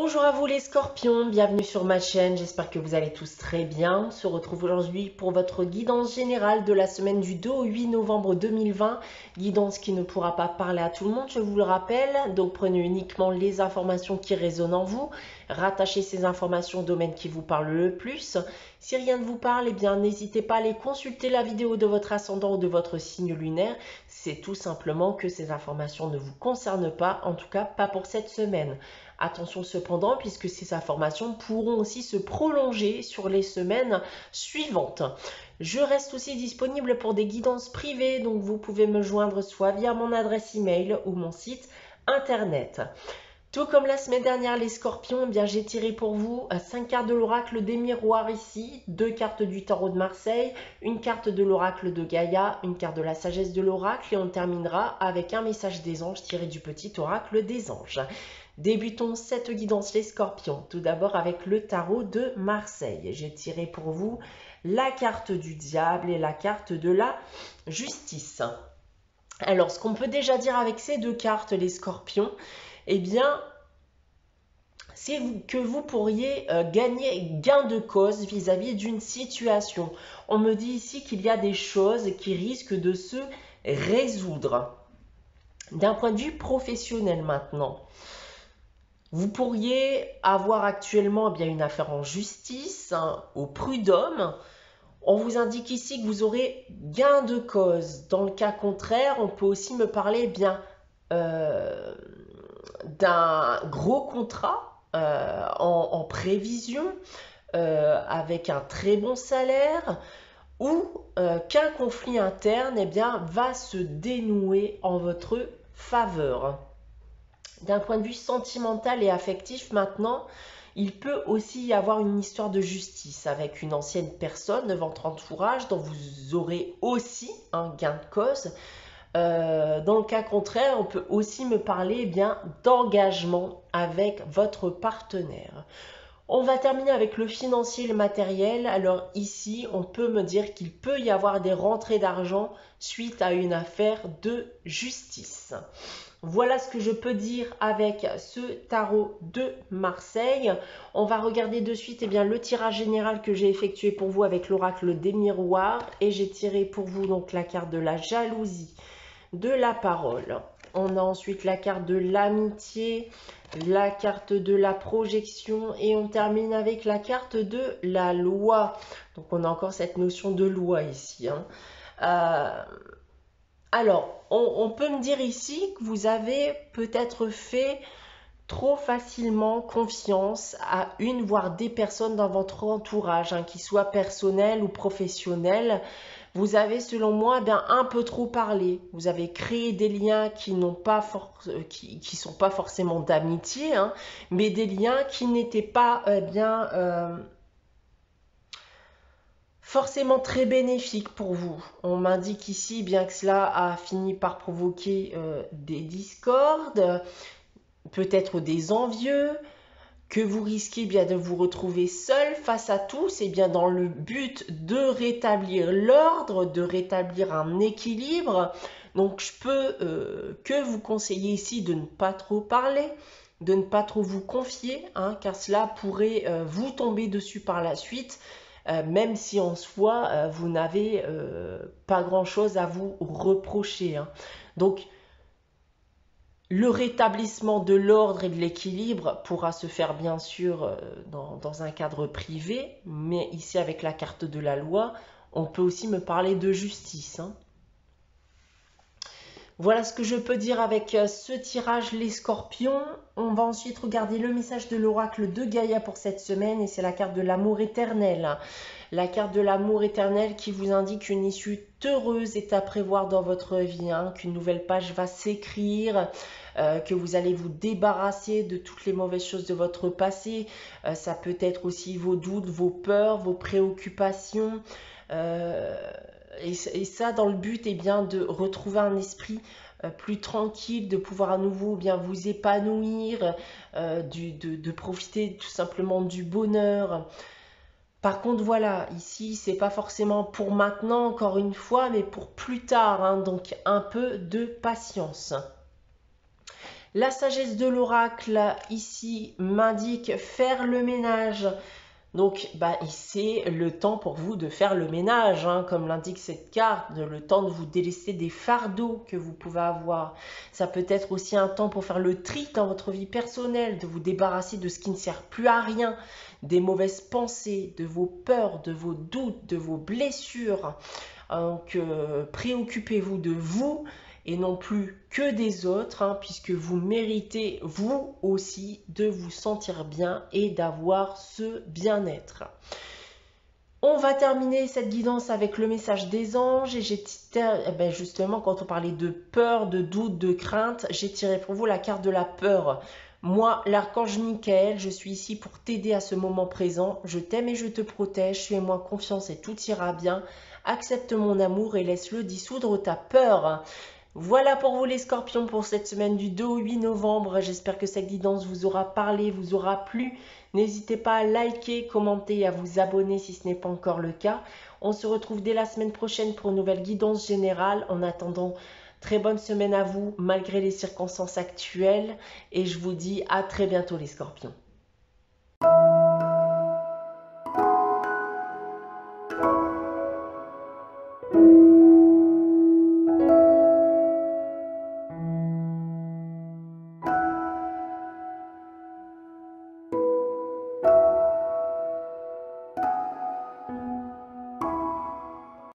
Bonjour à vous les scorpions, bienvenue sur ma chaîne, j'espère que vous allez tous très bien. On se retrouve aujourd'hui pour votre guidance générale de la semaine du 2 au 8 novembre 2020. Guidance qui ne pourra pas parler à tout le monde, je vous le rappelle. Donc prenez uniquement les informations qui résonnent en vous. Rattachez ces informations au domaine qui vous parle le plus. Si rien ne vous parle, eh bien n'hésitez pas à aller consulter la vidéo de votre ascendant ou de votre signe lunaire. C'est tout simplement que ces informations ne vous concernent pas, en tout cas pas pour cette semaine. Attention cependant, puisque ces informations pourront aussi se prolonger sur les semaines suivantes. Je reste aussi disponible pour des guidances privées, donc vous pouvez me joindre soit via mon adresse email ou mon site internet. Tout comme la semaine dernière, les scorpions, eh bien j'ai tiré pour vous 5 cartes de l'oracle des miroirs ici, 2 cartes du tarot de Marseille, une carte de l'oracle de Gaïa, une carte de la sagesse de l'oracle et on terminera avec un message des anges tiré du petit oracle des anges. Débutons cette guidance les scorpions, tout d'abord avec le tarot de Marseille. J'ai tiré pour vous la carte du diable et la carte de la justice. Alors, ce qu'on peut déjà dire avec ces deux cartes, les scorpions, eh bien, c'est que vous pourriez gagner gain de cause vis-à-vis d'une situation. On me dit ici qu'il y a des choses qui risquent de se résoudre. D'un point de vue professionnel maintenant, vous pourriez avoir actuellement bien une affaire en justice, au prud'homme. On vous indique ici que vous aurez gain de cause. Dans le cas contraire, on peut aussi me parler bien d'un gros contrat en prévision avec un très bon salaire ou qu'un conflit interne eh bien, va se dénouer en votre faveur. D'un point de vue sentimental et affectif maintenant, il peut aussi y avoir une histoire de justice avec une ancienne personne de votre entourage dont vous aurez aussi un gain de cause. Dans le cas contraire, on peut aussi me parler bien d'engagement avec votre partenaire. On va terminer avec le financier et le matériel. Alors ici, on peut me dire qu'il peut y avoir des rentrées d'argent suite à une affaire de justice. Voilà ce que je peux dire avec ce tarot de Marseille. On va regarder de suite eh bien, le tirage général que j'ai effectué pour vous avec l'oracle des miroirs. Et j'ai tiré pour vous donc la carte de la jalousie, de la parole. On a ensuite la carte de l'amitié, la carte de la projection et on termine avec la carte de la loi. Donc on a encore cette notion de loi ici. Alors, on peut me dire ici que vous avez peut-être fait trop facilement confiance à une voire des personnes dans votre entourage, qu'ils soient personnels ou professionnels. Vous avez, selon moi, bien un peu trop parlé. Vous avez créé des liens qui n'ont pas qui sont pas forcément d'amitié, mais des liens qui n'étaient pas forcément très bénéfiques pour vous. On m'indique ici bien que cela a fini par provoquer des discordes, peut-être des envieux, que vous risquez bien de vous retrouver seul face à tous, et bien dans le but de rétablir l'ordre, de rétablir un équilibre. Donc je peux que vous conseiller ici de ne pas trop parler, de ne pas trop vous confier, car cela pourrait vous tomber dessus par la suite, même si en soi vous n'avez pas grand chose à vous reprocher. Donc le rétablissement de l'ordre et de l'équilibre pourra se faire bien sûr dans un cadre privé, mais ici avec la carte de la loi, on peut aussi me parler de justice. Voilà ce que je peux dire avec ce tirage les scorpions. On va ensuite regarder le message de l'oracle de Gaïa pour cette semaine et c'est la carte de l'amour éternel. La carte de l'amour éternel qui vous indique qu'une issue heureuse est à prévoir dans votre vie, qu'une nouvelle page va s'écrire, que vous allez vous débarrasser de toutes les mauvaises choses de votre passé. Ça peut être aussi vos doutes, vos peurs, vos préoccupations. Et ça dans le but bien, de retrouver un esprit plus tranquille, de pouvoir à nouveau bien vous épanouir, de profiter tout simplement du bonheur. Par contre, voilà, ici, c'est pas forcément pour maintenant, encore une fois, mais pour plus tard, donc un peu de patience. La sagesse de l'oracle ici m'indique faire le ménage. Donc, c'est le temps pour vous de faire le ménage, hein, comme l'indique cette carte, le temps de vous délaisser des fardeaux que vous pouvez avoir. Ça peut être aussi un temps pour faire le tri dans votre vie personnelle, de vous débarrasser de ce qui ne sert plus à rien, des mauvaises pensées, de vos peurs, de vos doutes, de vos blessures. Donc, préoccupez-vous de vous et non plus que des autres, hein, puisque vous méritez, vous aussi, de vous sentir bien et d'avoir ce bien-être. On va terminer cette guidance avec le message des anges et justement, quand on parlait de peur, de doute, de crainte, j'ai tiré pour vous la carte de la peur. Moi, l'archange Michael, je suis ici pour t'aider à ce moment présent. Je t'aime et je te protège. Fais-moi confiance et tout ira bien. Accepte mon amour et laisse-le dissoudre ta peur. Voilà pour vous les scorpions pour cette semaine du 2 au 8 novembre. J'espère que cette guidance vous aura parlé, vous aura plu. N'hésitez pas à liker, commenter et à vous abonner si ce n'est pas encore le cas. On se retrouve dès la semaine prochaine pour une nouvelle guidance générale. En attendant, très bonne semaine à vous malgré les circonstances actuelles. Et je vous dis à très bientôt les scorpions.